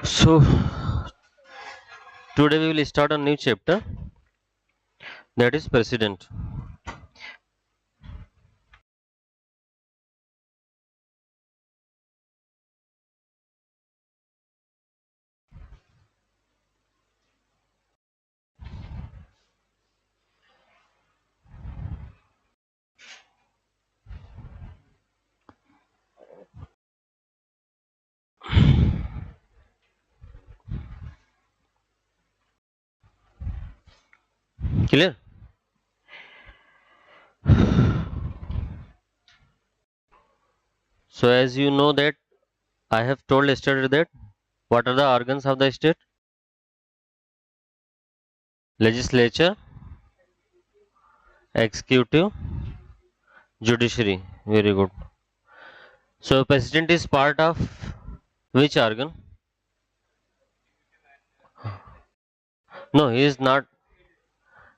So today we will start a new chapter, that is president. Clear? So as you know that I have told yesterday that what are the organs of the state? Legislature, executive, judiciary. Very good. So president is part of which organ? No, he is not.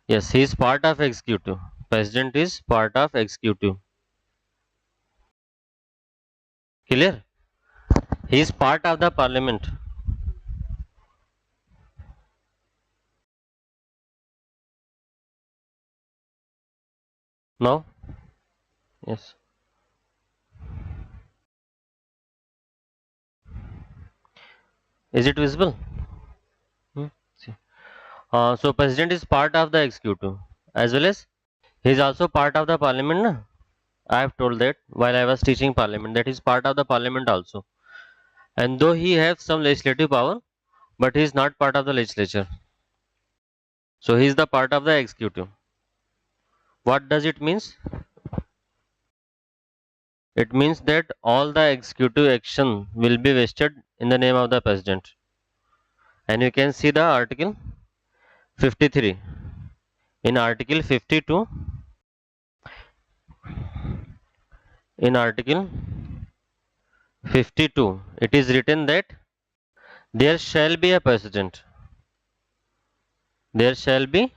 Yes, he is part of executive. President is part of executive. Clear? He is part of the parliament. No? Yes. Is it visible? Hmm? See. So president is part of the executive as well as he is also part of the parliament. Na? I have told that while I was teaching parliament that he is part of the parliament also. And though he has some legislative power, but he is not part of the legislature. So he is the part of the executive. What does it means? It means that all the executive action will be vested in the name of the president. And you can see the article 53. In article 52, in article 52, it is written that there shall be a president. There shall be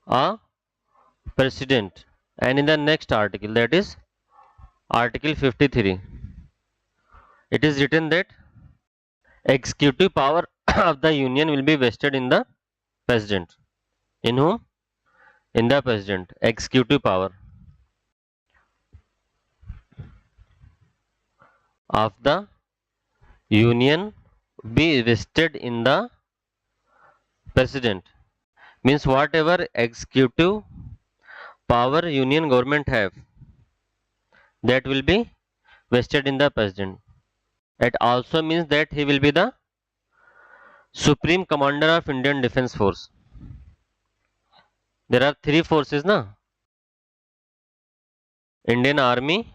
a president. And in the next article, that is article 53, it is written that executive power of the union will be vested in the president. In whom? In the president. Executive power of the union be vested in the president. Means whatever executive power union government have, that will be vested in the president. It also means that he will be the supreme commander of Indian Defence Force. There are three forces, na? Indian Army,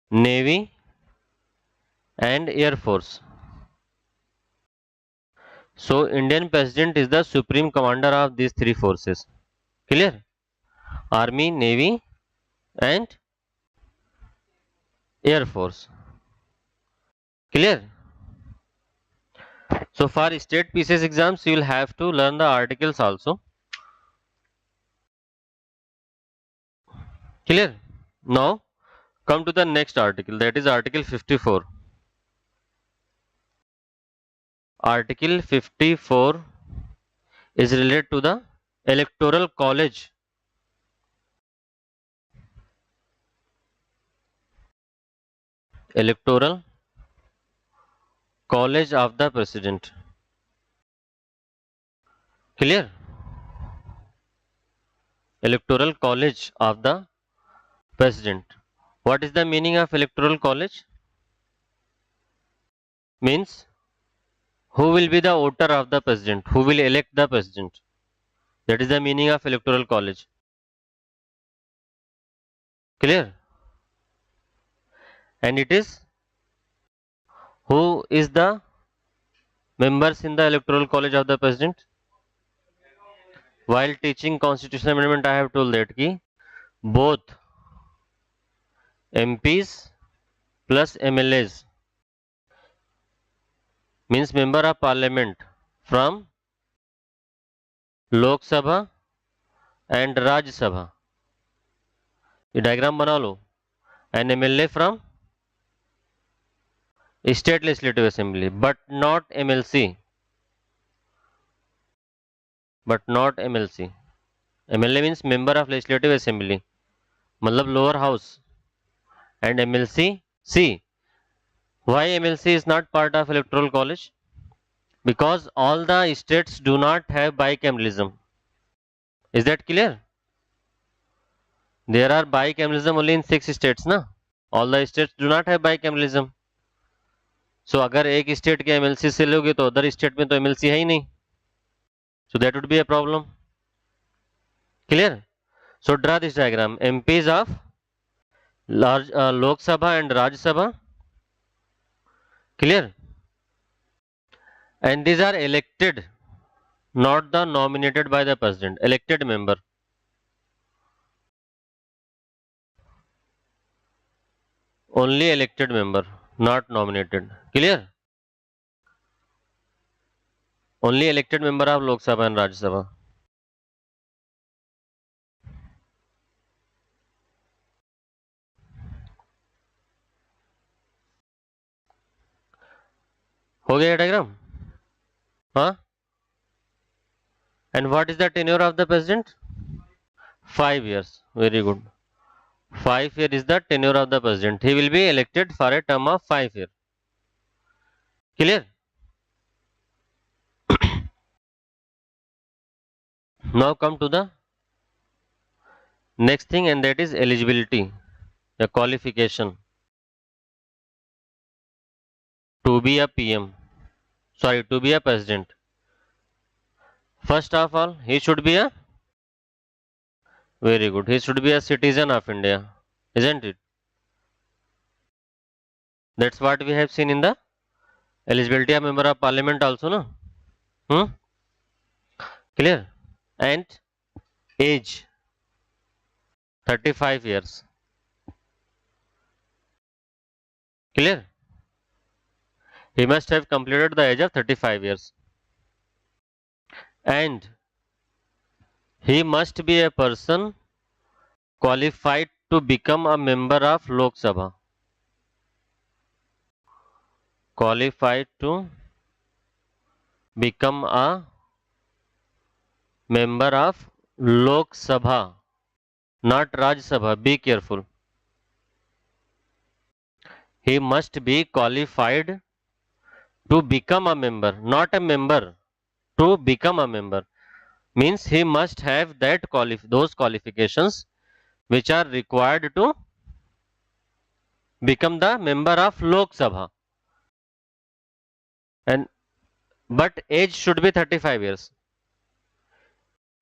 Navy, and Air Force. So Indian President is the supreme commander of these three forces. Clear? Army, Navy, and Air Force. Clear? So for state PCS exams, you will have to learn the articles also. Clear? Now come to the next article, that is article 54. Article 54 is related to the electoral college. Electoral college of the president. Clear? Electoral college of the president. What is the meaning of electoral college? Means who will be the voter of the president, who will elect the president. That is the meaning of electoral college. Clear? And it is who is the members in the electoral college of the president? While teaching constitutional amendment, I have told that ki both MPs plus MLAs means member of parliament from Lok Sabha and Rajya Sabha. ये diagram बना लो. An MLA from State Legislative Assembly, but not MLC. But not MLC. MLA means Member of Legislative Assembly. मतलब lower house. And MLC. See, why MLC is not part of Electoral College? Because all the states do not have bicameralism. Is that clear? There are bicameralism only in 6 states, na? All the states do not have bicameralism. So अगर एक state के MLC से लोगे तो other state में तो MLC है ही नहीं. So that would be a problem. Clear? So draw this diagram. MPs of large Lok Sabha and Raj Sabha. Clear? And these are elected, not the nominated by the president. Elected member. Only elected member, not nominated. Clear? Only elected member of Lok Sabha and Raj Sabha. हो गया diagram? हाँ? And what is the tenure of the president? 5 years. Very good. 5 years is the tenure of the president. He will be elected for a term of 5 years. Clear? Now come to the next thing, and that is eligibility, the qualification to be a PM. Sorry, to be a president. First of all, he should be a very good. He should be a citizen of India, isn't it? That's what we have seen in the eligibility of member of parliament also, no? Hmm? Clear? And age 35 years. Clear? He must have completed the age of 35 years. And he must be a person qualified to become a member of Lok Sabha. Qualified to become a member of Lok Sabha, not Raj Sabha. Be careful. He must be qualified to become a member, not a member. To become a member means he must have that those qualifications which are required to become the member of Lok Sabha. And but age should be 35 years.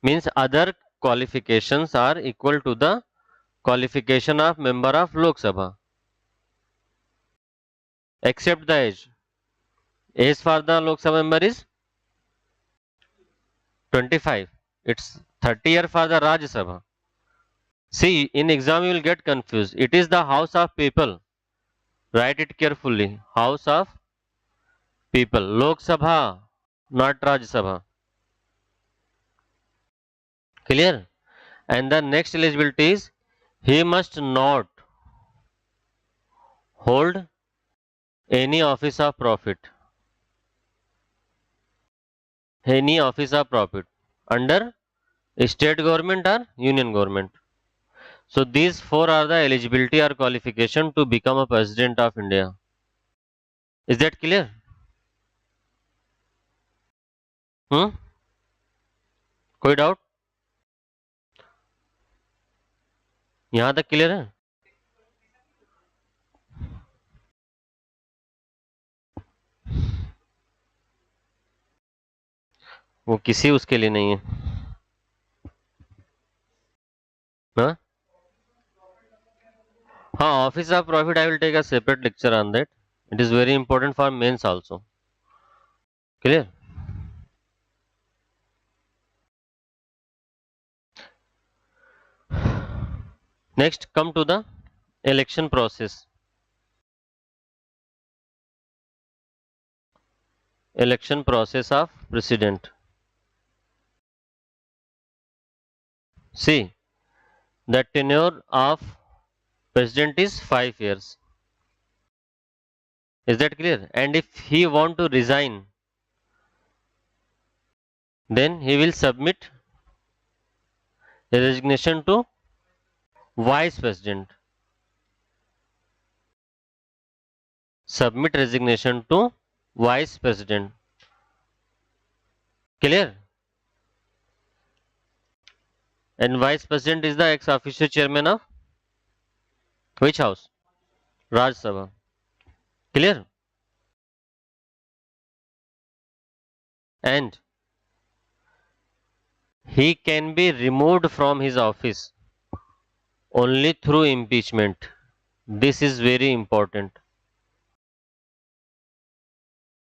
Means other qualifications are equal to the qualification of member of Lok Sabha, except the age. Age for the Lok Sabha member is 25. It's 30 year for the Raj Sabha. See, in exam you will get confused. It is the house of people. Write it carefully. House of people. Lok Sabha, not Raj Sabha. Clear? And the next eligibility is he must not hold any office of profit. Any office of profit under state government or union government. So these four are the eligibility or qualification to become a president of India. Is that clear? कोई doubt? यहाँ तक clear है? वो किसी उसके लिए नहीं है. हाँ, हाँ, office of profit I will take a separate lecture on that. It is very important for mains also. Clear? Next, come to the election process. Election process of president. See, the tenure of president is 5 years. Is that clear? And if he want to resign, then he will submit resignation to vice president. Submit resignation to vice president. Clear? And vice president is the ex officio chairman of which house? Raj Sabha. Clear? And he can be removed from his office only through impeachment. This is very important.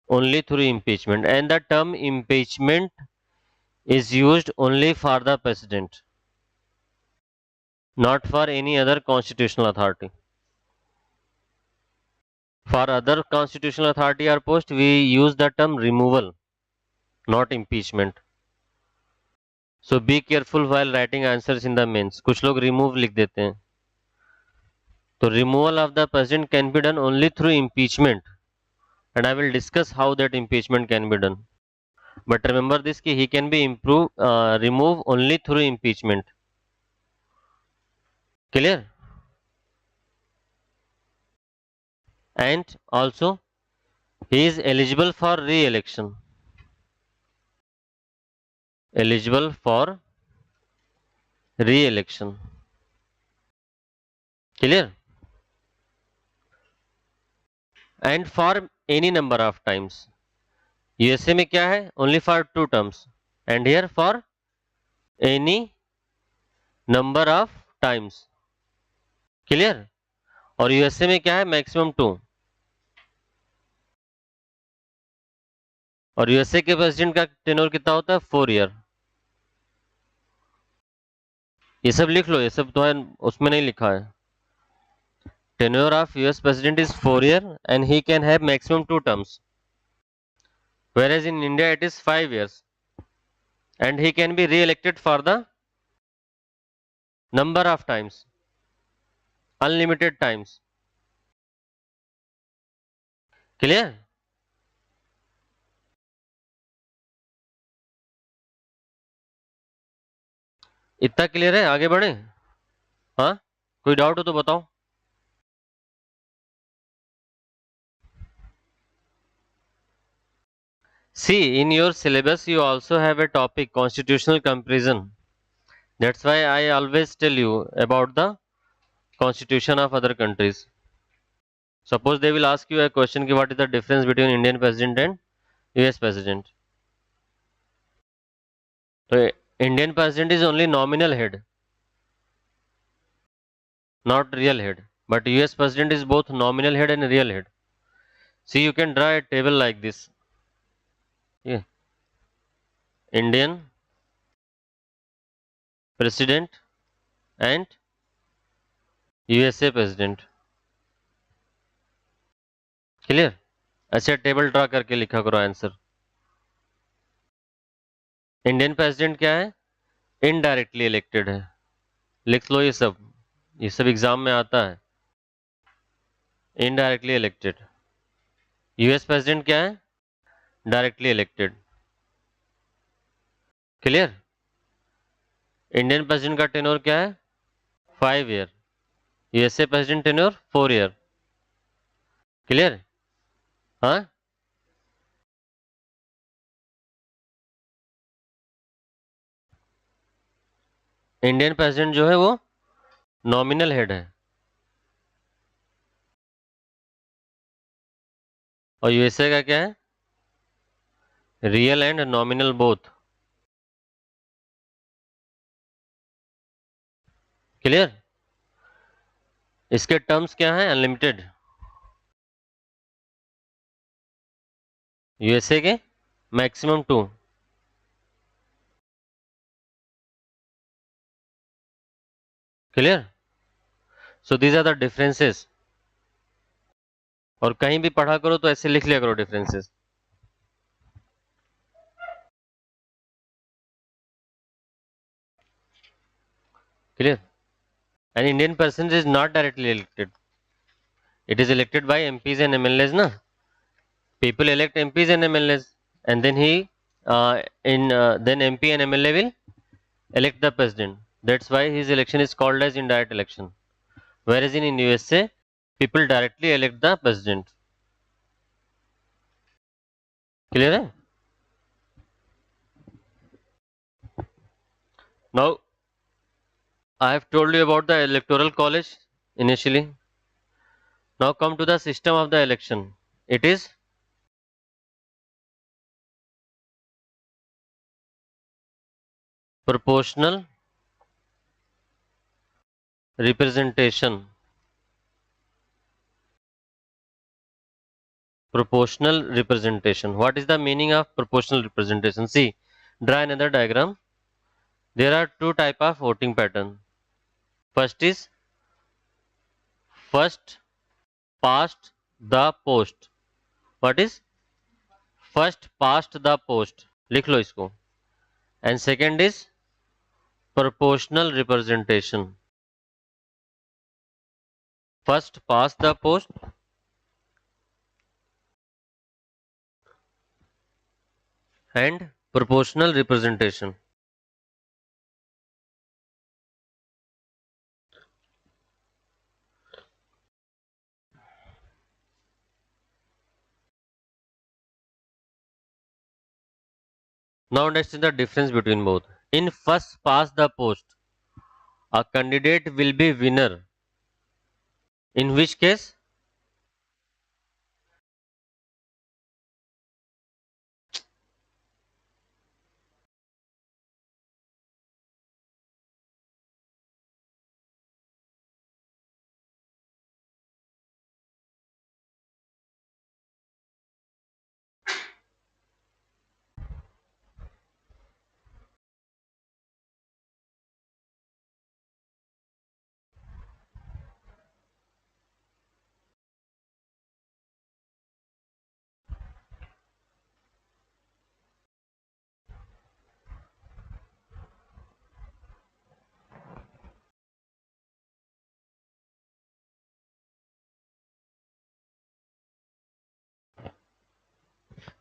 Only through impeachment. And the term impeachment is used only for the president, not for any other constitutional authority. For other constitutional authority or post, we use the term removal, not impeachment. So be careful while writing answers in the mains. कुछ लोग remove लिख देते हैं. So removal of the president can be done only through impeachment, and I will discuss how that impeachment can be done. But remember this कि he can be remove only through impeachment. Clear? And also he is eligible for re-election. Eligible for re-election. Clear? And for any number of times. USA में क्या है? Only for 2 terms. And here for any number of times. Clear? और USA में क्या है? Maximum 2. और USA के president का टेन्योर कितना होता है? 4 ईयर. ये सब लिख लो, ये सब तो उसमें नहीं लिखा है. Tenure of US president is 4 year and he can have maximum 2 terms. Whereas in India it is 5 years. And he can be re-elected for the number of times. Unlimited times. Clear? इतना clear है? आगे बढ़े? हाँ, कोई doubt हो तो बताओ. See, in your syllabus you also have a topic constitutional comparison. That's why I always tell you about the constitution of other countries. Suppose they will ask you a question, what is the difference between Indian president and US president? So Indian president is only nominal head, not real head. But US president is both nominal head and real head. See, you can draw a table like this. Yeah. Indian president and USA president. Clear? अच्छा, table draw करके लिखा करो answer. Indian president क्या है? Indirectly elected है. लिख लो ये सब एग्जाम में आता है. Indirectly elected. यूएस प्रेसिडेंट क्या है? Directly elected. Clear? Indian president का टेन्योर क्या है? 5 year. USA president tenure 4 year. Clear? हाँ, इंडियन प्रेसिडेंट जो है वो नॉमिनल हेड है और यूएसए का क्या है? Real and nominal both. Clear? इसके टर्म्स क्या है? अनलिमिटेड. यूएसए के maximum 2. Clear? So these are the differences. और कहीं भी पढ़ा करो तो ऐसे लिख लिया करो differences. Clear? An Indian person is not directly elected. It is elected by MPs and MLAs, na? People elect MPs and MLAs, and then then MP and MLA will elect the president. That's why his election is called as indirect election. Whereas in USA, people directly elect the president. Clear? Hai? Now, I have told you about the electoral college initially. Now come to the system of the election. It is proportional representation. Proportional representation. What is the meaning of proportional representation? See, draw another diagram. There are two type of voting pattern. First is first past the post. What is first past the post? लिख लो इसको. And second is proportional representation. First past the post and proportional representation. Now understand the difference between both. In first past the post, a candidate will be winner. In which case,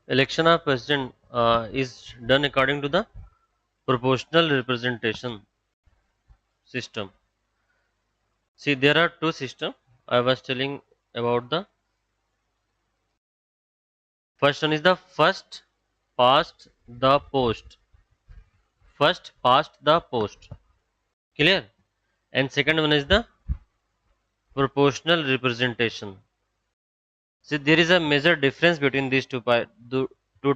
election of president is done according to the proportional representation system. See, there are two systems. I was telling about the first one is the first past the post. First past the post. Clear? And second one is the proportional representation. See, there is a major difference between these two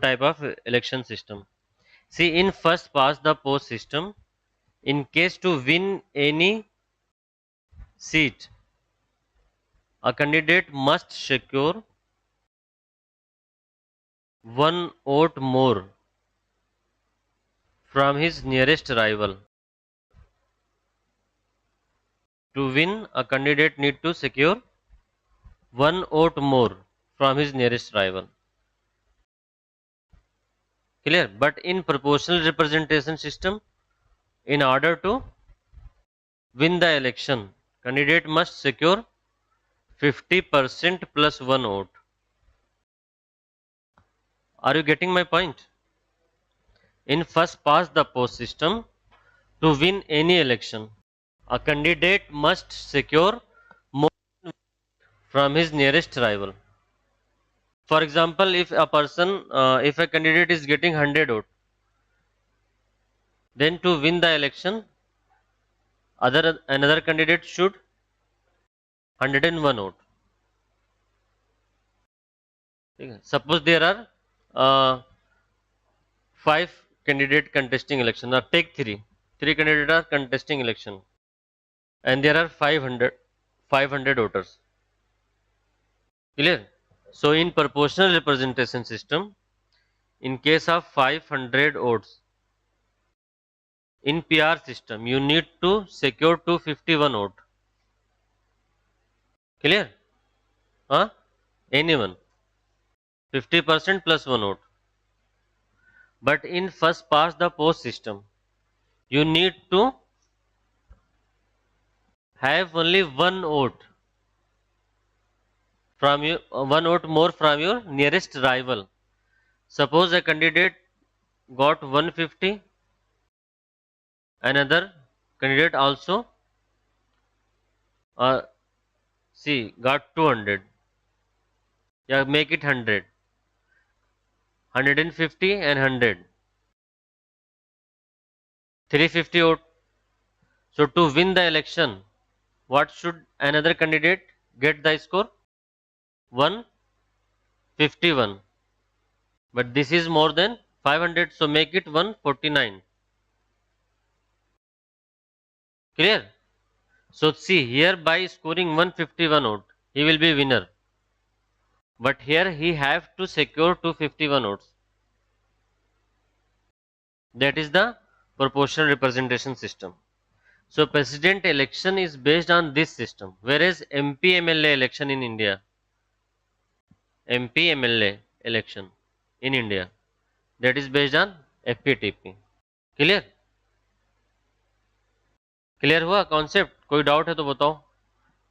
type of election system. See, in first past the post system, in case to win any seat, a candidate must secure one vote more from his nearest rival. To win, a candidate need to secure one vote more from his nearest rival. Clear? But in proportional representation system, in order to win the election, candidate must secure 50% plus one vote. Are you getting my point? In first past the post system, to win any election, a candidate must secure more from his nearest rival. For example, if a candidate is getting 100 votes, then to win the election, another candidate should 101 vote. Suppose there are five candidate contesting election. Now take three candidates are contesting election, and there are 500 voters. Clear? So in proportional representation system, in case of 500 votes, in PR system, you need to secure 251 vote. Clear? Huh? Anyone. 50% plus one vote. But in first past the post system, you need to have only one vote from you, one vote more from your nearest rival. Suppose a candidate got 150, another candidate also uh, see got 200. Yeah, make it 100, 150 and 100, 350 vote. So to win the election, what should another candidate get the score? 151. But this is more than 500, so make it 149. Clear? So see here, by scoring 151 vote, he will be winner. But here he have to secure 251 votes. That is the proportional representation system. So president election is based on this system, whereas MP MLA election in India, MP MLA election in India, that is based on FPTP. Clear? Clear हुआ concept? कोई doubt है तो बताओ.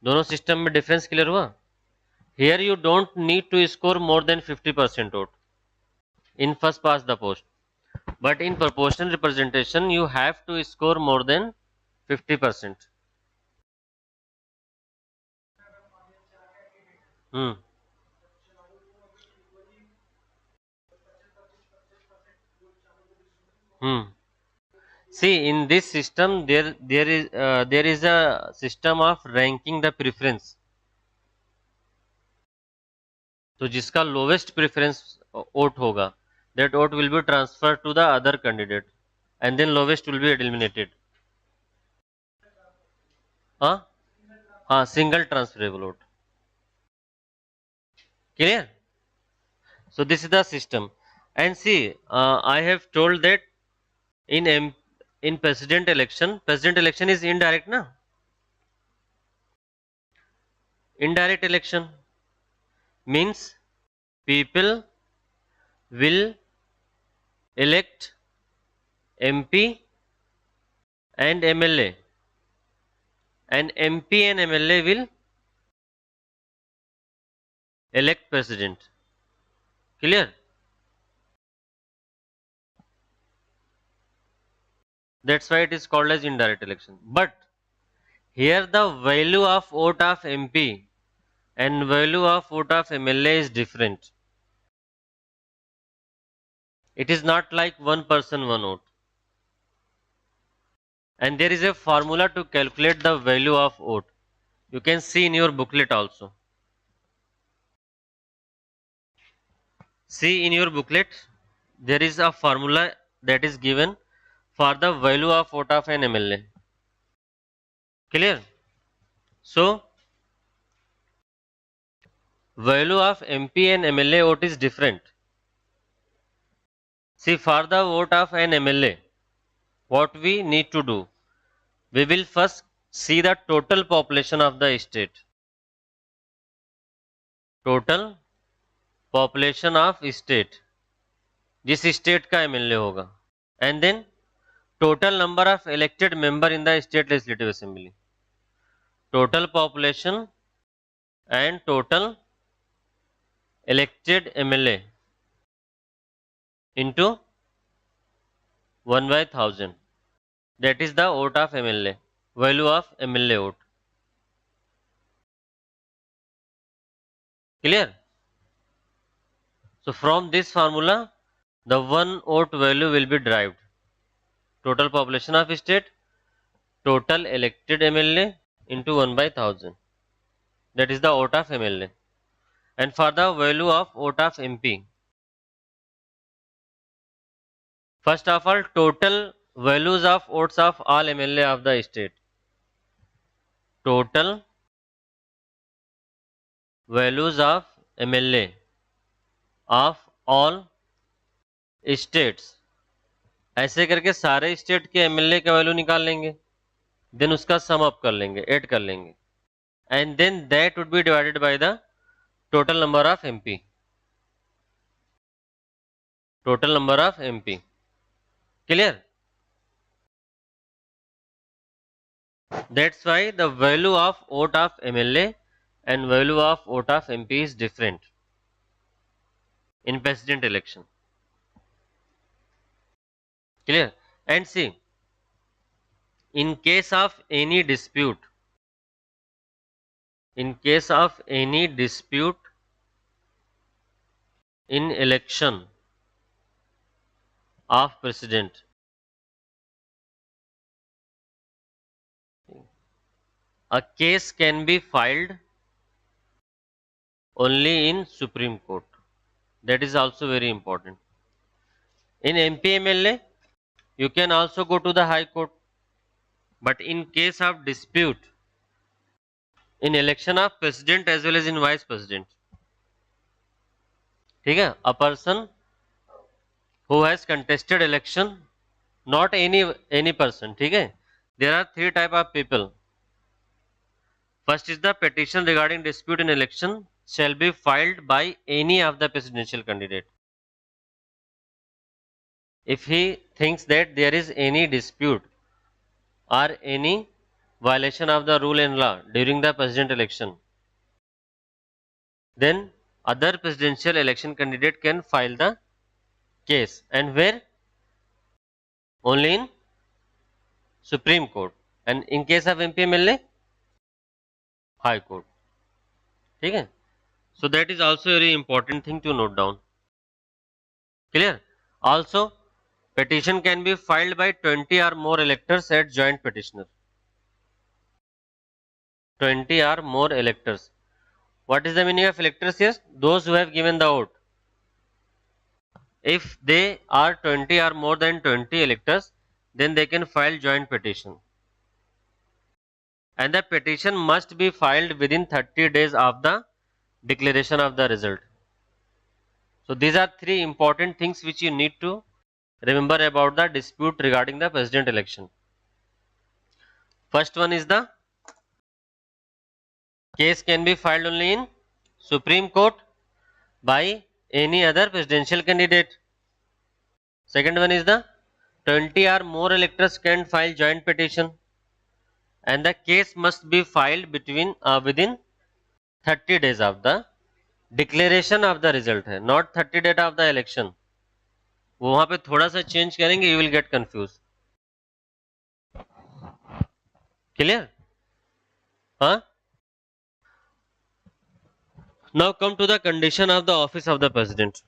दोनों system में difference clear हुआ? Here you don't need to score more than 50% vote in first past the post, but in proportional representation you have to score more than 50%. hmm. Hmm. See, in this system there is a system of ranking the preference. तो जिसका lowest preference vote होगा, that vote will be transferred to the other candidate and then lowest will be eliminated. हाँ हाँ, single transferable vote. Clear? So this is the system. And see, I have told that in in president election is indirect, na? Indirect election means people will elect MP and MLA, and MP and MLA will elect president. Clear? That's why it is called as indirect election. But here the value of vote of MP and value of vote of MLA is different. It is not like one person one vote. And there is a formula to calculate the value of vote. You can see in your booklet also. See in your booklet, there is a formula that is given for the value of vote of an MLA. Clear? So, value of MP and MLA vote is different. See, for the vote of an MLA, what we need to do? We will first see the total population of the state. Total population of state. जिस state का MLA होगा. And then total number of elected member in the state legislative assembly. Total population and total elected MLA into 1/1000. That is the vote of MLA, value of MLA vote. Clear? So from this formula, the one vote value will be derived. Total population of state, total elected MLA into 1/1000. That is the vote of MLA. And for the value of vote of MP, first of all, total values of votes of all MLA of the state. Total values of MLA of all states. ऐसे करके सारे state के MLA का value निकाल लेंगे, then उसका sum up कर लेंगे, ऐड कर लेंगे, and then that would be divided by the total number of MP. Total number of MP. Clear? That's why the value of vote of MLA and value of vote of MP is different in president election. Clear? And see, in case of any dispute, in case of any dispute in election of president, a case can be filed only in Supreme Court. That is also very important. In MP MLA, you can also go to the High Court. But in case of dispute in election of president as well as in vice president, ठीक है, a person who has contested election, not any person, ठीक है, there are three type of people. First is the petition regarding dispute in election shall be filed by any of the presidential candidate. If he thinks that there is any dispute or any violation of the rule and law during the president election, then other presidential election candidate can file the case. And where? Only in Supreme Court. And in case of MP MLA, High Court. ठीक है? So that is also a very important thing to note down. Clear? Also, petition can be filed by 20 or more electors at joint petitioner. 20 or more electors. What is the meaning of electors here? Those who have given the vote. If they are 20 or more than 20 electors, then they can file joint petition. And the petition must be filed within 30 days of the declaration of the result. So these are three important things which you need to remember about the dispute regarding the president election. First one is the case can be filed only in Supreme Court by any other presidential candidate. Second one is the 20 or more electors can file joint petition, and the case must be filed within 30 days of the declaration of the result है, not 30 date of the election. वो वहां पे थोड़ा सा change करेंगे, you will get confused. Clear? Huh? Now come to the condition of the office of the president.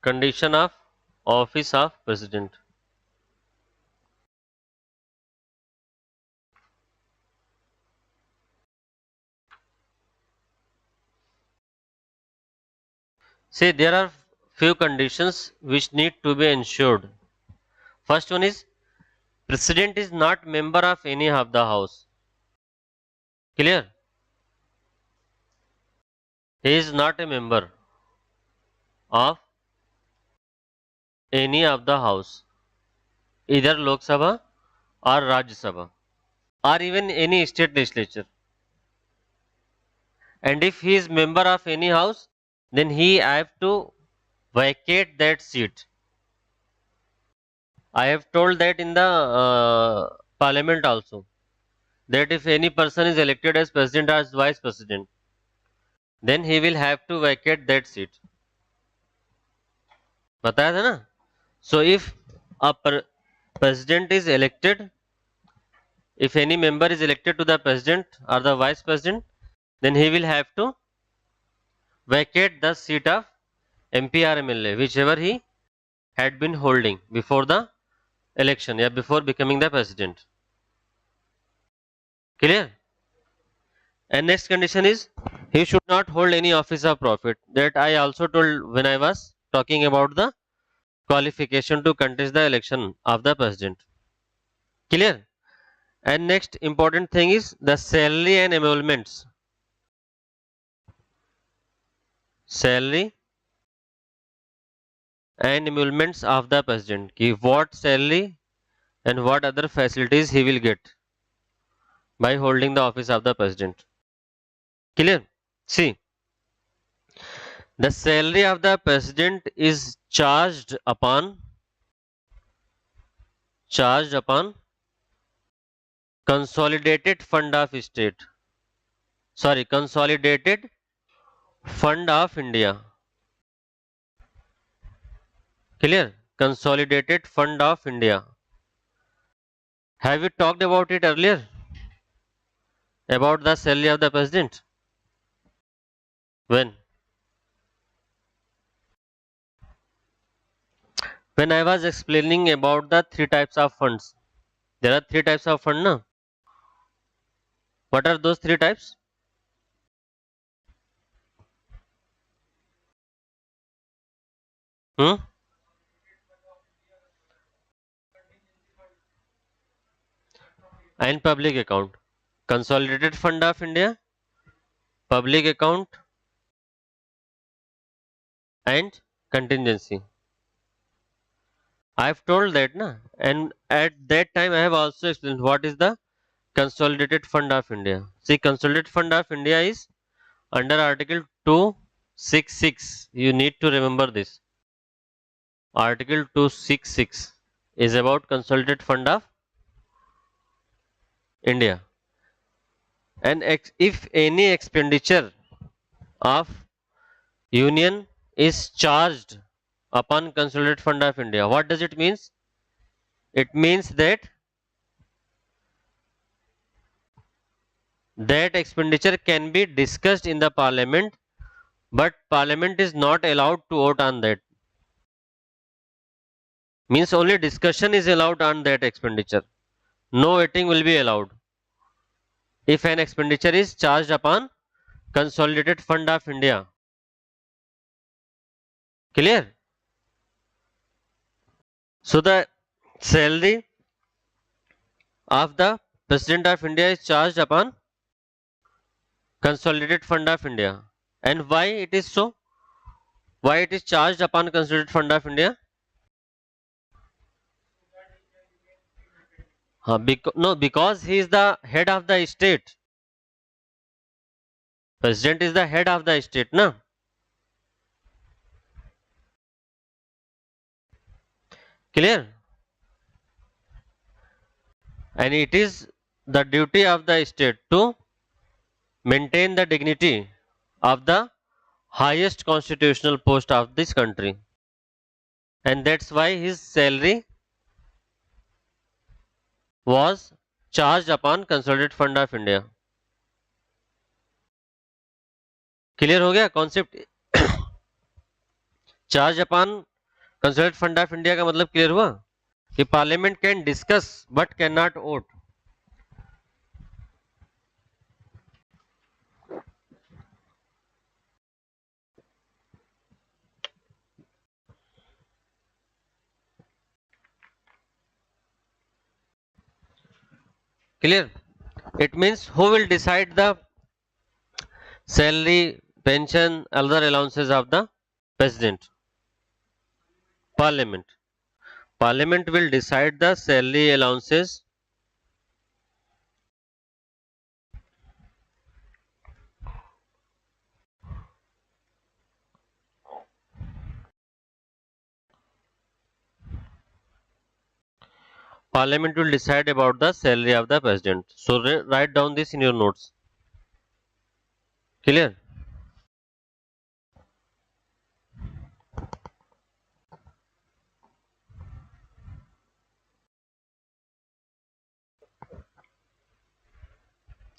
Condition of office of president. See, there are few conditions which need to be ensured. First one is president is not member of any of the house. Clear? He is not a member of any of the house, either Lok Sabha or Rajya Sabha or even any state legislature. And if he is member of any house, then he have to vacate that seat. I have told that in the parliament also, that if any person is elected as president or as vice president, then he will have to vacate that seat. बताया था ना? So if a president is elected, if any member is elected to the president or the vice president, then he will have to vacate the seat of MP or MLA, whichever he had been holding before the election, yeah, before becoming the president. Clear? And next condition is he should not hold any office of profit. That I also told when I was talking about the qualification to contest the election of the president. Clear? And next important thing is the salary and emoluments. Salary and emoluments of the president. Ki what salary and what other facilities he will get by holding the office of the president. Clear? See, The salary of the president is charged upon consolidated fund of state. Sorry, consolidated fund of India. Clear? Consolidated fund of India. Have you talked about it earlier? About the salary of the president? When? When I was explaining about the three types of funds. There are three types of fund now. What are those three types? Hmm? And public account. Consolidated fund of India, public account, and contingency. I have told that, na? And at that time I have also explained what is the Consolidated Fund of India. See, Consolidated Fund of India is under Article 266. You need to remember this. Article 266 is about Consolidated Fund of India. And if any expenditure of Union is charged upon Consolidated Fund of India, what does it mean? It means that expenditure can be discussed in the parliament, but parliament is not allowed to vote on that. Means only discussion is allowed on that expenditure. No voting will be allowed if an expenditure is charged upon Consolidated Fund of India. Clear? So the salary of the President of India is charged upon Consolidated Fund of India. And why it is so? Why it is charged upon Consolidated Fund of India? No, because he is the head of the state. President is the head of the state, na? Clear? And it is the duty of the state to maintain the dignity of the highest constitutional post of this country. And that's why his salary was charged upon Consolidated Fund of India. Clear हो गया concept? Charge upon consolidated fund of India का मतलब clear हुआ कि parliament can discuss but can not vote. Clear? It means who will decide the salary, pension, other allowances of the president? Parliament. Parliament will decide the salary allowances. Parliament will decide about the salary of the president. So write down this in your notes. Clear?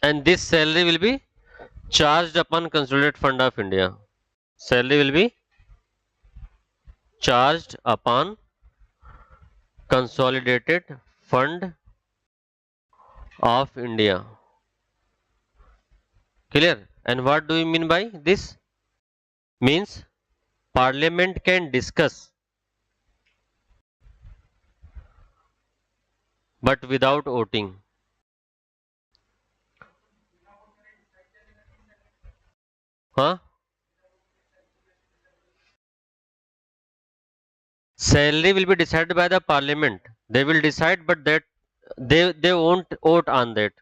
And this salary will be charged upon Consolidated Fund of India. Salary will be charged upon Consolidated Fund of India. Clear? And what do you mean by this? Means Parliament can discuss but without voting. Huh? Salary will be decided by the Parliament. They will decide, but that they won't vote on that.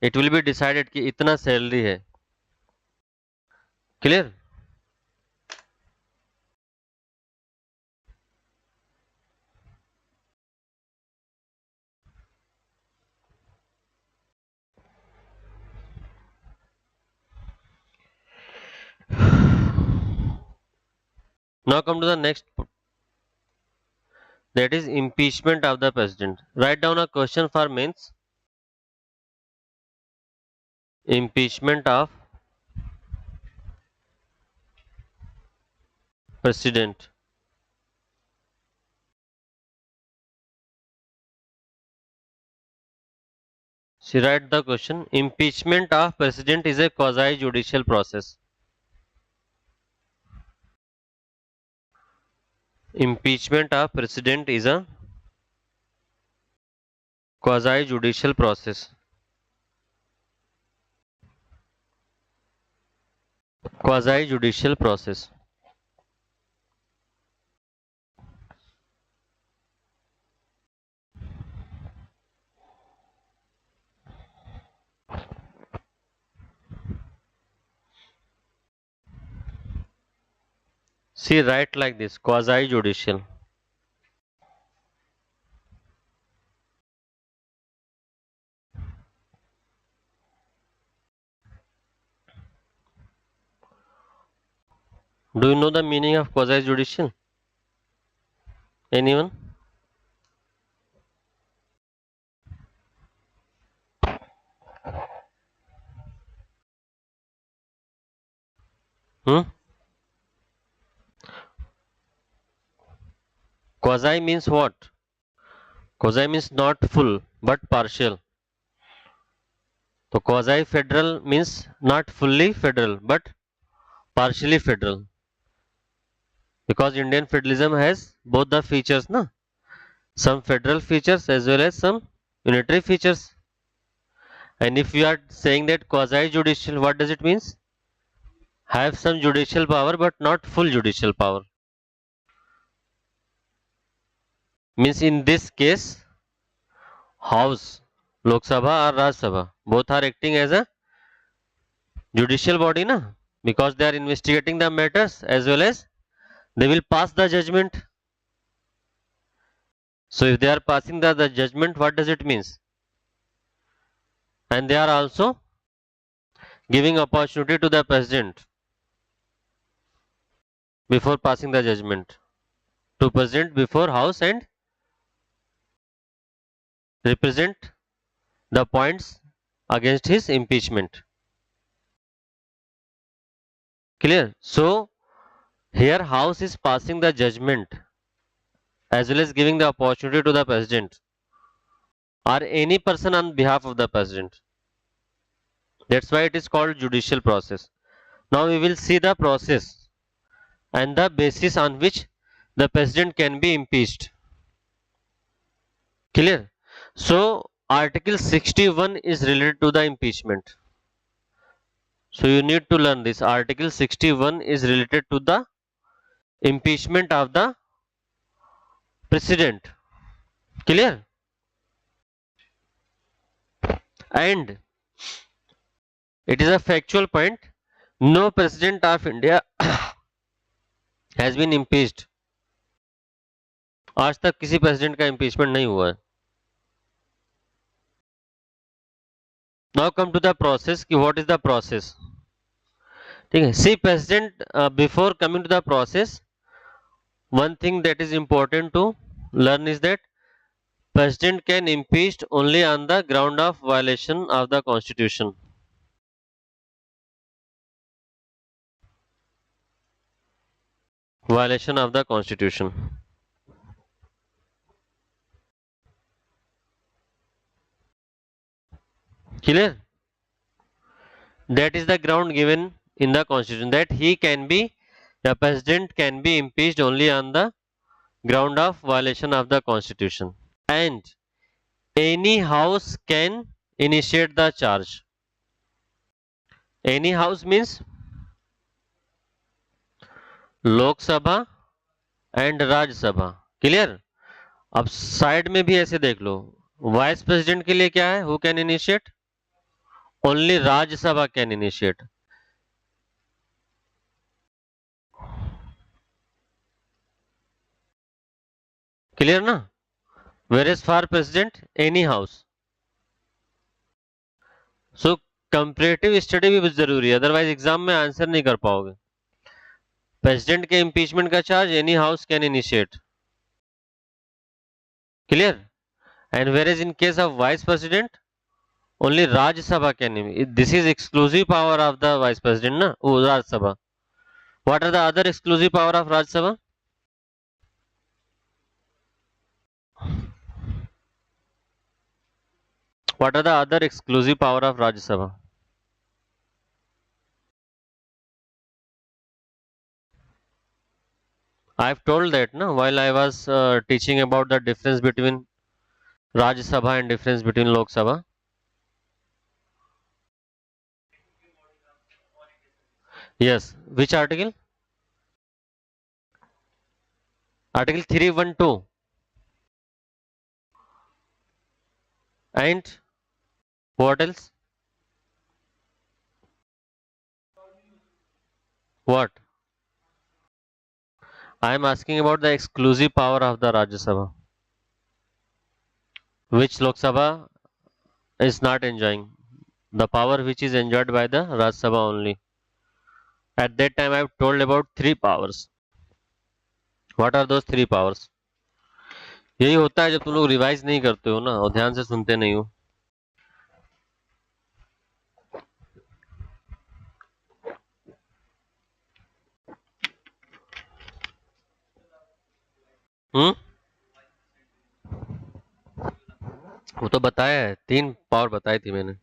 It will be decided कि इतना salary है. Clear? Now come to the next, that is impeachment of the president. Write down a question for mains. Impeachment of president. She write the question. Impeachment of president is a quasi judicial process. Impeachment of president is a quasi judicial process. Quasi judicial process. See, write like this, quasi judicial. Do you know the meaning of quasi judicial? Anyone? Hmm? Quasi means what? Quasi means not full but partial. So quasi federal means not fully federal but partially federal. Because Indian federalism has both the features, na? Some federal features as well as some unitary features. And if you are saying that quasi judicial, what does it means? Have some judicial power but not full judicial power. Means in this case, House, Lok Sabha or Raj Sabha, both are acting as a judicial body, na? Because they are investigating the matters as well as they will pass the judgment. So if they are passing the judgment, what does it means? And they are also giving opportunity to the president before passing the judgment to present before House and represent the points against his impeachment. Clear? So here House is passing the judgment as well as giving the opportunity to the president or any person on behalf of the president. That's why it is called judicial process. Now we will see the process and the basis on which the president can be impeached. Clear? So Article 61 is related to the impeachment. So you need to learn this. Article 61 is related to the impeachment of the president. Clear? And it is a factual point. No president of India has been impeached. आज तक किसी president का impeachment नहीं हुआ है. Now come to the process कि what is the process. ठीक है. See president before coming to the process, one thing that is important to learn is that president can impeached only on the ground of violation of the constitution. Violation of the constitution. Clear? That is the ground given in the constitution that the president can be impeached only on the ground of violation of the constitution. And any house can initiate the charge. Any house means लोक सभा and Rajya Sabha. Clear? अब side में भी ऐसे देख लो. Vice president के लिए क्या है? Who can initiate? Only Rajya Sabha can initiate. Clear ना? Where is for president any house. So comparative study भी जरूरी है, अदरवाइज एग्जाम में आंसर नहीं कर पाओगे. प्रेसिडेंट के इम्पीचमेंट का charge any house can initiate, clear. And where is in case of vice president only Rajya Sabha can, this is exclusive power of the vice president ना, वो Rajya Sabha. What are the other exclusive power of Rajya Sabha? What are the other exclusive power of Rajya Sabha? I have told that no, while I was teaching about the difference between Rajya Sabha and difference between Lok Sabha. Yes, which article? Article 312. And what else? What? I am asking about the exclusive power of the Rajya Sabha, which Lok Sabha is not enjoying. The power which is enjoyed by the Rajya Sabha only. At that time, I have told about three powers. What are those three powers? यही होता है जब तुम लोग revise नहीं करते हो ना और ध्यान से सुनते नहीं हो। हम्म, वो तो बताया है, तीन पावर बताई थी मैंने।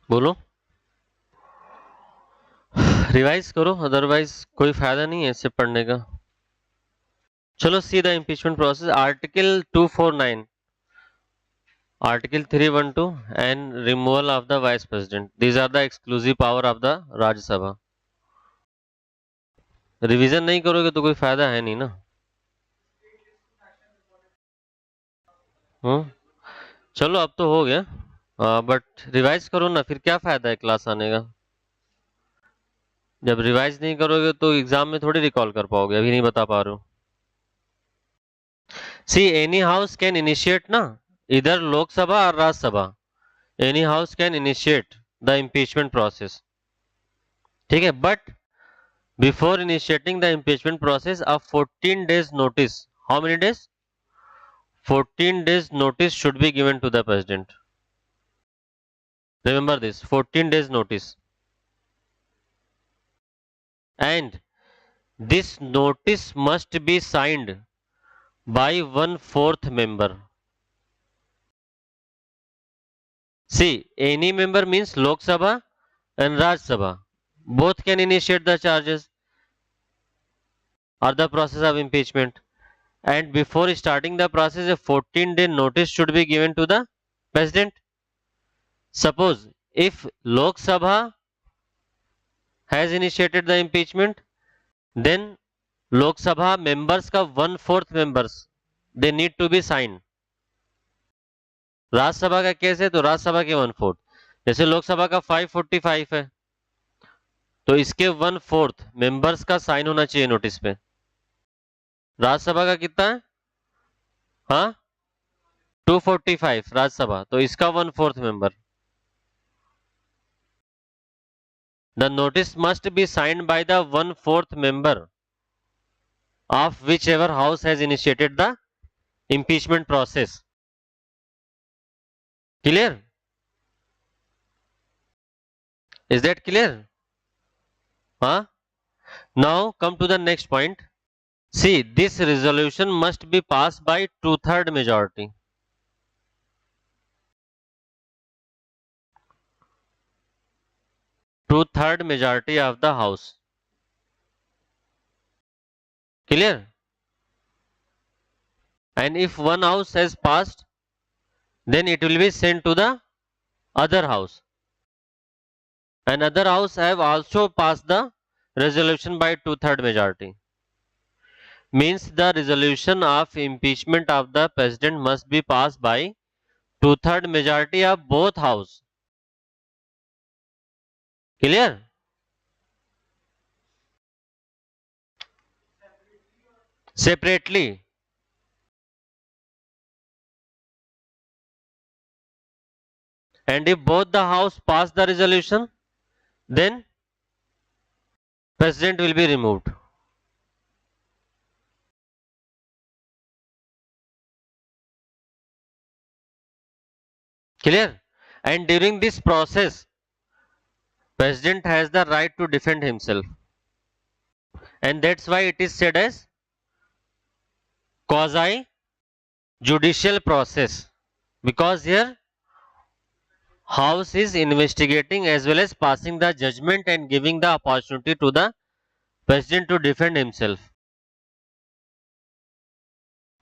बोलो, रिवाइज करो, अदरवाइज कोई फायदा नहीं है इससे पढ़ने का। चलो see the impeachment process, article 249, article 312 and removal of the vice president, these are the exclusive power of the Rajya Sabha. Revision नहीं करोगे तो कोई फायदा है नहीं ना। हम्म, चलो अब तो हो गया, बट रिवाइज करो ना, फिर क्या फायदा है क्लास आने का। जब रिवाइज नहीं करोगे तो एग्जाम में थोड़ी रिकॉल कर पाओगे, अभी नहीं बता पा रहे हो। See any house can initiate ना, इधर लोकसभा और Rajya Sabha, any house can initiate the impeachment process, ठीक है। But before initiating the impeachment process a 14 days notice, how many days, 14 days notice should be given to the president. Remember this, 14 days notice. And this notice must be signed by 1/4 member. See, any member means Lok Sabha and Raj Sabha. Both can initiate the charges or the process of impeachment. And before starting the process, a 14-day notice should be given to the president. Suppose if Lok Sabha has initiated the impeachment, then Lok Sabha members का 1/4 members they need to be signed. Rajya Sabha का case है तो राज्यसभा के 1/4, जैसे लोकसभा का 545 है तो इसके 1/4 मेंबर्स का साइन होना चाहिए नोटिस पे। राज्यसभा का कितना है, हाँ 245 राज्यसभा, तो इसका 1/4 member. The notice must be signed by the 1/4 member of whichever house has initiated the impeachment process. Clear? Is that clear? Huh? Now come to the next point. See, this resolution must be passed by 2/3 majority. Two-third majority of the house. Clear? And if one house has passed, then it will be sent to the other house. And other house have also passed the resolution by 2/3 majority. Means the resolution of impeachment of the president must be passed by two-third majority of both house. Clear? Separately. And if both the house pass the resolution, then president will be removed. Clear? And during this process, president has the right to defend himself. And that's why it is said as quasi judicial process. Because here house is investigating as well as passing the judgment and giving the opportunity to the president to defend himself.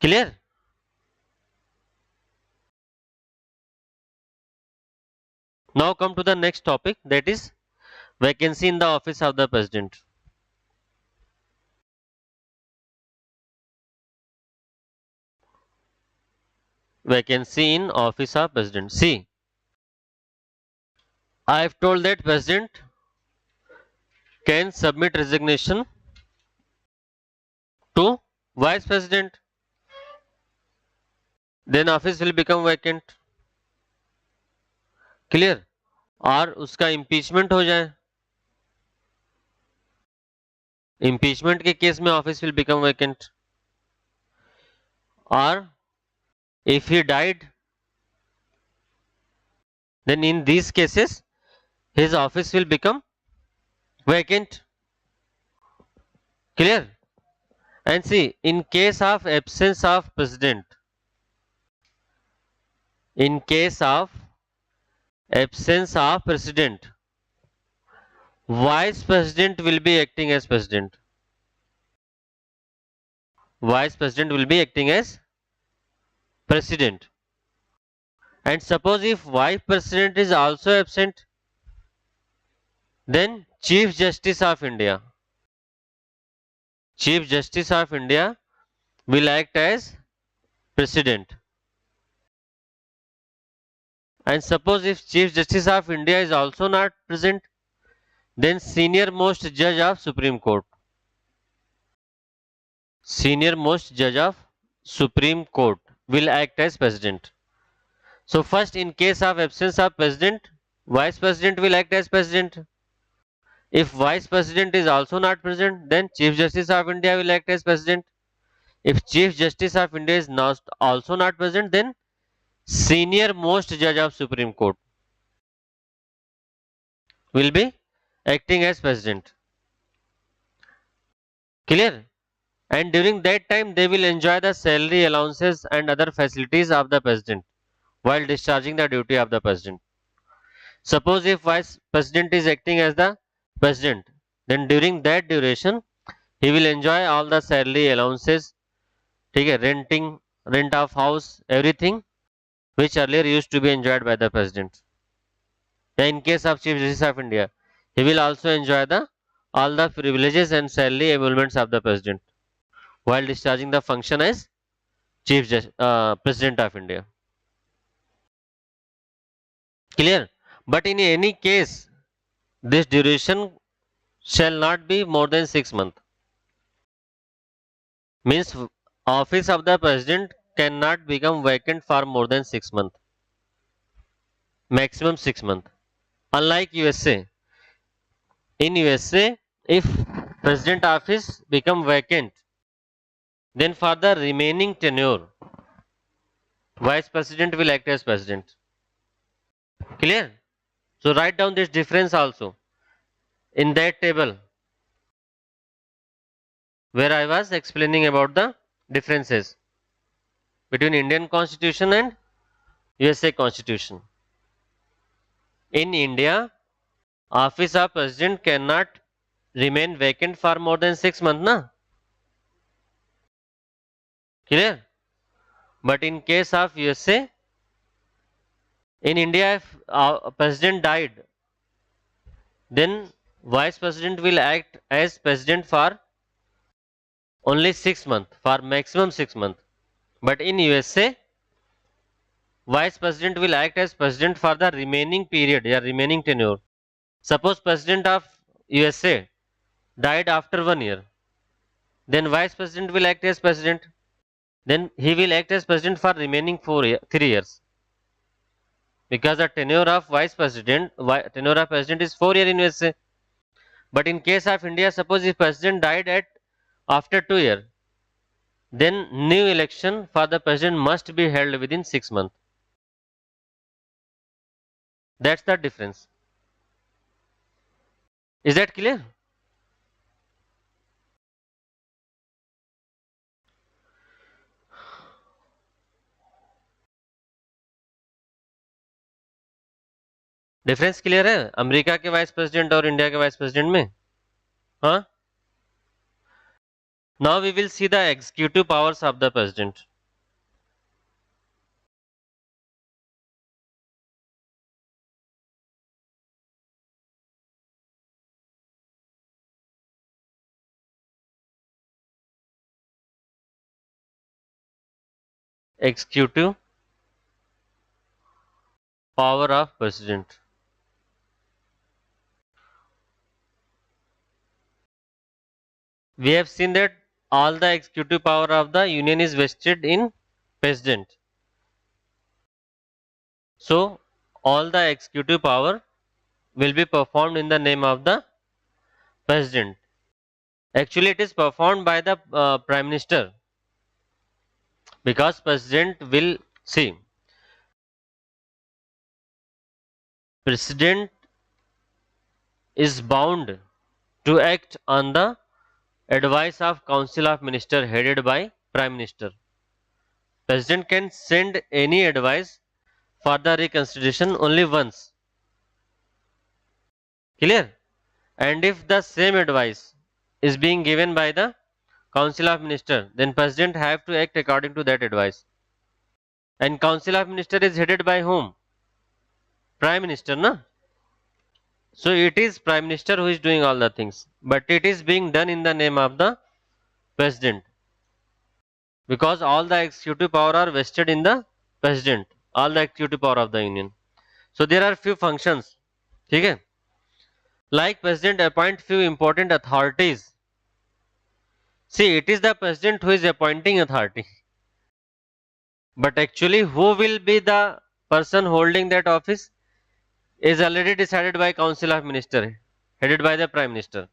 Clear? Now come to the next topic, that is vacancy in the office of the president. Vacancy in office of president. See, I have told that president can submit resignation to vice president, then office will become vacant. Clear? और उसका impeachment हो जाए, impeachment के case में office will become vacant. Or if he died, then in these cases his office will become vacant. Clear? And see, in case of absence of president, in case of absence of president, vice president will be acting as president. Vice president will be acting as president. And suppose if vice president is also absent, then Chief Justice of India, Chief Justice of India will act as president. And suppose if Chief Justice of India is also not present, then senior most judge of Supreme Court, senior most judge of Supreme Court will act as president. So first, in case of absence of president, vice president will act as president. If vice president is also not present, then Chief Justice of India will act as president. If Chief Justice of India is not also not present, then senior most judge of Supreme Court will be acting as president. Clear? And during that time they will enjoy the salary allowances and other facilities of the president while discharging the duty of the president. Suppose if vice president is acting as the president, then during that duration he will enjoy all the salary allowances, ठीक है, renting, rent of house, everything which earlier used to be enjoyed by the president. In case of Chief Justice of India, he will also enjoy the all the privileges and salary emoluments of the president while discharging the function as President of India. Clear? But in any case, this duration shall not be more than 6 months. Means office of the president cannot become vacant for more than 6 months. Maximum 6 months. Unlike USA. In USA, if president office become vacant, then for the remaining tenure, vice president will act as president. Clear? So write down this difference also in that table where I was explaining about the differences between Indian Constitution and USA Constitution. In India, office of president cannot remain vacant for more than 6 months, na? Clear? But in case of USA, in India, if president died, then vice president will act as president for only 6 months, for maximum 6 months. But in USA, vice president will act as president for the remaining period, yeah, remaining tenure. Suppose president of USA died after 1 year, then vice president will act as president. Then he will act as president for remaining 3 years, because the tenure of vice president, tenure of president is 4 years in USA. But in case of India, suppose if president died at after 2 years, then new election for the president must be held within 6 months. That's the difference. Is that clear? Difference clear है America के vice president और India के vice president में? हाँ. Now we will see the executive powers of the president. Executive power of president. We have seen that all the executive power of the union is vested in president. So all the executive power will be performed in the name of the president. Actually, it is performed by the prime minister, because president will see. President is bound to act on the advice of council of minister headed by prime minister. President can send any advice for the reconsideration only once. Clear? And if the same advice is being given by the council of minister, then president have to act according to that advice. And council of minister is headed by whom? Prime minister, na? So it is prime minister who is doing all the things, but it is being done in the name of the president, because all the executive power are vested in the president, all the executive power of the union. So there are few functions, okay? Like president appoint few important authorities. See, it is the president who is appointing authority, but actually who will be the person holding that office is already decided by council of minister headed by the prime minister.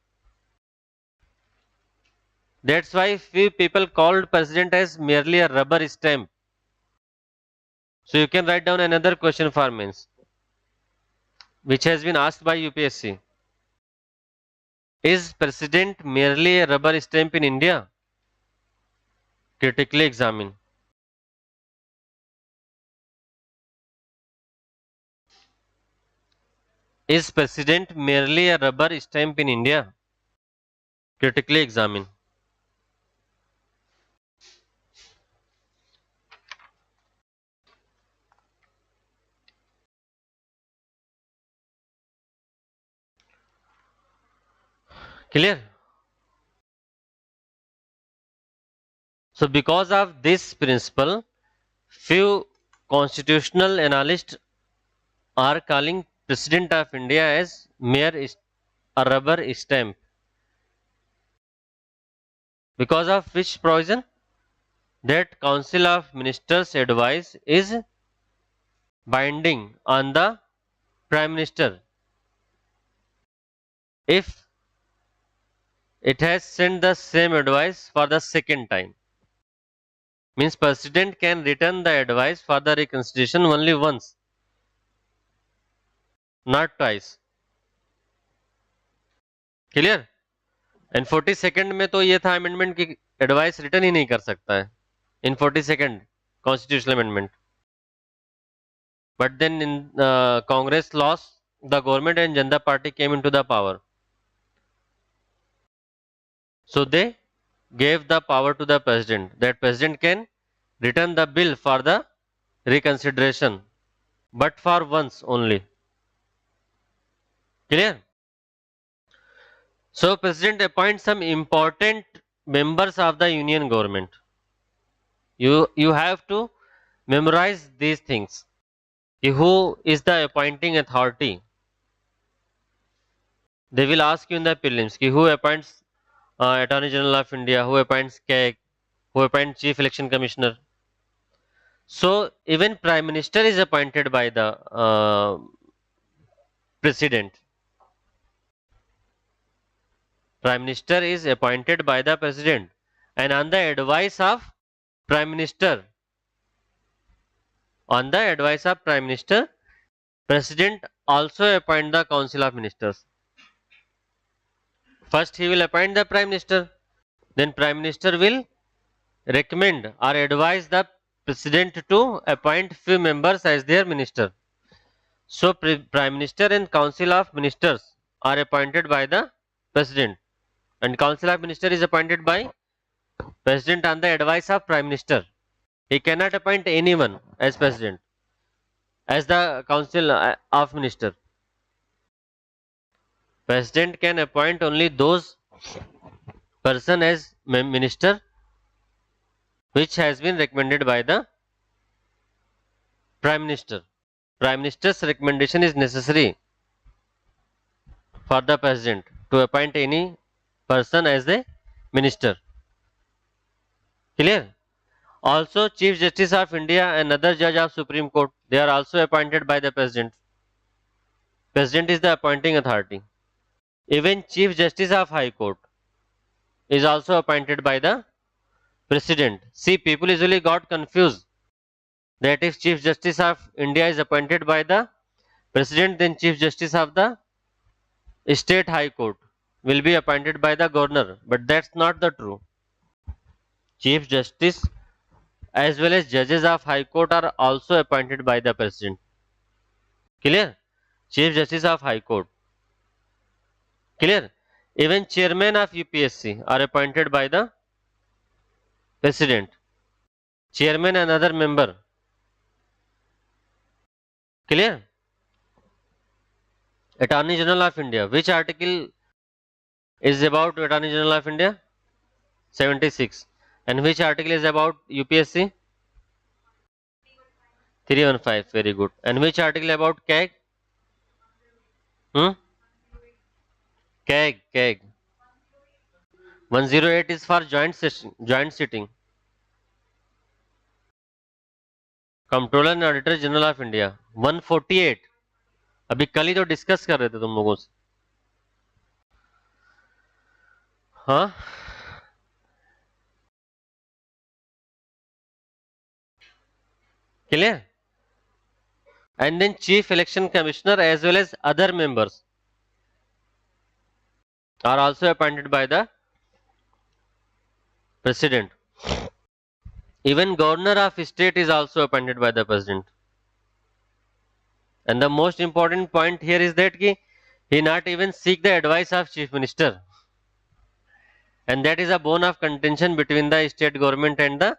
That's why few people called president as merely a rubber stamp. So you can write down another question for mains, which has been asked by UPSC. Is president merely a rubber stamp in India? Critically examine. Is president merely a rubber stamp in India? Critically examine. Clear? So because of this principle, few constitutional analysts are calling president of India as mere a rubber stamp. Because of which provision? That council of ministers advice is binding on the prime minister if it has sent the same advice for the second time. Means president can return the advice for the reconsideration only once, not twice. Clear? And 42nd में तो ये था amendment की advice return ही नहीं कर सकता है in 42nd constitutional amendment. But then in Congress loss the government and Janata party came into the power, so they gave the power to the president, that president can return the bill for the reconsideration, but for once only. Clear? So president appoints some important members of the union government. You have to memorize these things. Who is the appointing authority? They will ask you in the prelims who appoints Attorney General of India, who appoints CAG, who appoints Chief Election Commissioner. So even Prime Minister is appointed by the President. Prime Minister is appointed by the President, and on the advice of Prime Minister, President also appoint the Council of Ministers. First, he will appoint the Prime Minister. Then Prime Minister will recommend or advise the President to appoint few members as their minister. So Prime Minister and Council of Ministers are appointed by the President, and Council of Ministers is appointed by President on the advice of Prime Minister. He cannot appoint anyone as President, as the Council of Minister. President can appoint only those person as minister which has been recommended by the Prime Minister. Prime Minister's recommendation is necessary for the President to appoint any person as the minister. Clear? Also, Chief Justice of India and other judge of Supreme Court, they are also appointed by the President. President is the appointing authority. Even Chief Justice of High Court is also appointed by the President. See, people usually got confused that if Chief Justice of India is appointed by the President, then Chief Justice of the State High Court will be appointed by the Governor. But that's not the true. Chief Justice as well as judges of High Court are also appointed by the President. Clear? Chief Justice of High Court. Clear? Even Chairman of UPSC are appointed by the President. Chairman and other member. Clear? Attorney General of India. Which article is about Attorney General of India? 76. And which article is about UPSC? 315. Very good. And which article about CAG? CAG. 108 is for joint session, joint sitting. Controller and auditor general of India 148 अभी कल ही तो discuss कर रहे थे तुम लोगों से. हाँ, clear? And then Chief Election Commissioner as well as other members are also appointed by the President. Even Governor of State is also appointed by the President. And the most important point here is that he not even seek the advice of Chief Minister. And that is a bone of contention between the state government and the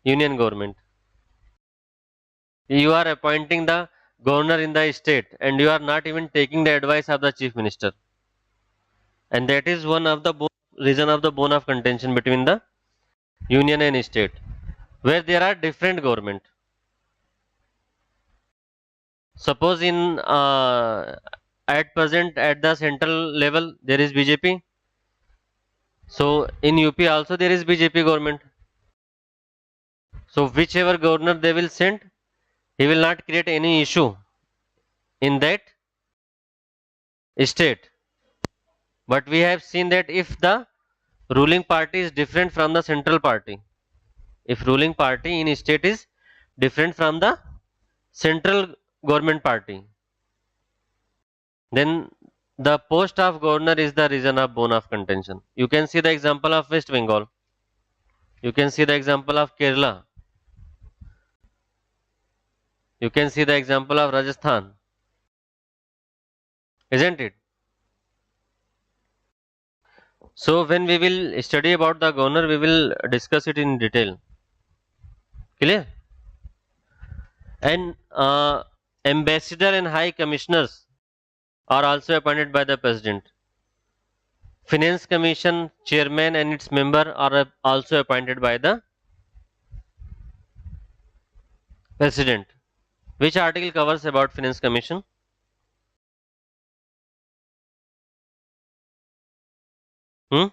union government. You are appointing the governor in the state and you are not even taking the advice of the Chief Minister. And that is one of the reason of the bone of contention between the union and state, where there are different government. Suppose in at present at the central level there is BJP. So in UP also there is BJP government. So whichever governor they will send, he will not create any issue in that state. But we have seen that if the ruling party is different from the central party, if ruling party in state is different from the central government party, then the post of governor is the reason of bone of contention. You can see the example of West Bengal. You can see the example of Kerala. You can see the example of Rajasthan. Isn't it? So when we will study about the governor, we will discuss it in detail. Clear? And ambassador and high commissioners are also appointed by the president. Finance Commission chairman and its member are also appointed by the president. Which article covers about Finance Commission? Hmm?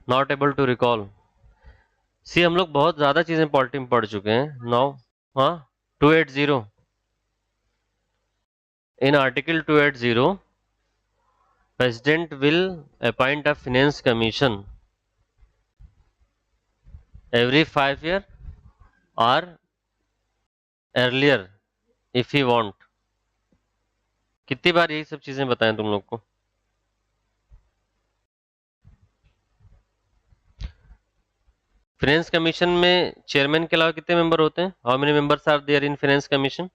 Not able to recall. सी हम लोग बहुत ज़्यादा चीज़ें polity में पढ़ चुके हैं now. हाँ. 280. In Article 280, President will appoint a finance commission every 5 years or earlier if he want. कितनी बार यही सब चीज़ें बताएं तुम लोग को? फाइनेंस कमीशन में चेयरमैन के अलावा कितने मेंबर होते हैं? How many members are there in finance commission?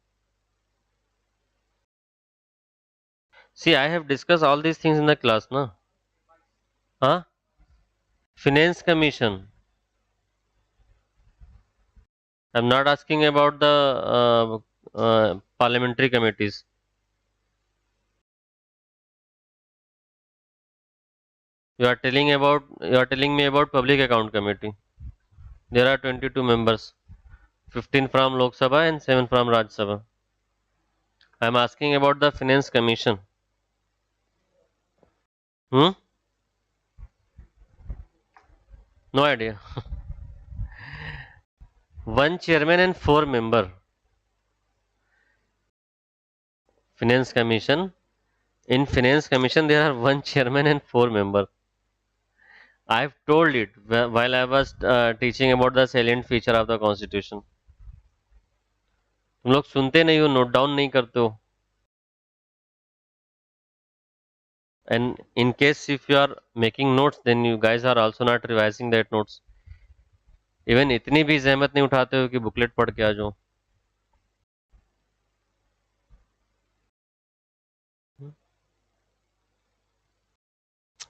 See I have discuss all these things in the class ना. हाँ. Finance commission. I am not asking about the parliamentary committees. You are telling me about public account committee. There are 22 members, 15 from Lok Sabha and 7 from Rajya Sabha. I am asking about the finance commission. Hmm? No idea. One chairman and 4 member. Finance commission. In finance commission there are one chairman and 4 member. I have told it while I was teaching about the salient feature of the constitution. तुम लोग सुनते नहीं हो, note down नहीं करते हो. And in case if you are making notes, then you guys are also not revising that notes. Even इतनी भी जहमत नहीं उठाते हो कि बुकलेट पढ़ के आ जाओ.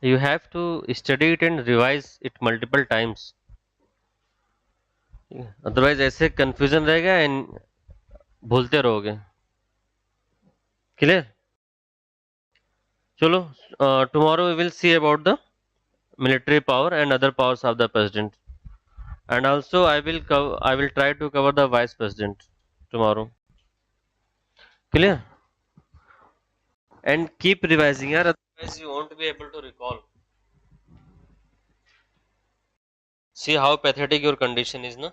You have to study it and revise it multiple times. Otherwise ऐसे कंफ्यूजन रहेगा एंड भूलते रहोगे. क्लियर? चलो, tomorrow we will see about the military power and other powers of the president, and also I will try to cover the vice president tomorrow. Clear? And keep revising, yaar, otherwise you won't be able to recall. See how pathetic your condition is, no?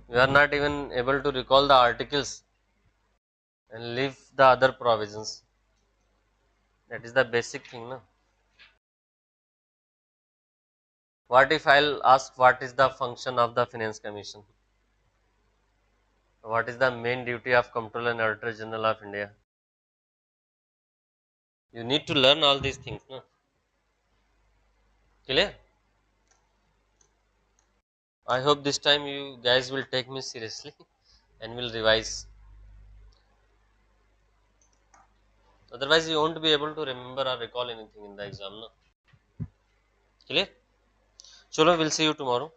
You are not even able to recall the articles and leave the other provisions. That is the basic thing, no? What if I'll ask what is the function of the finance commission? What is the main duty of Comptroller and Auditor General of India? You need to learn all these things, no? Clear? I hope this time you guys will take me seriously and will revise. Otherwise, you won't be able to remember or recall anything in the exam, no? Clear? Chalo, we'll see you tomorrow.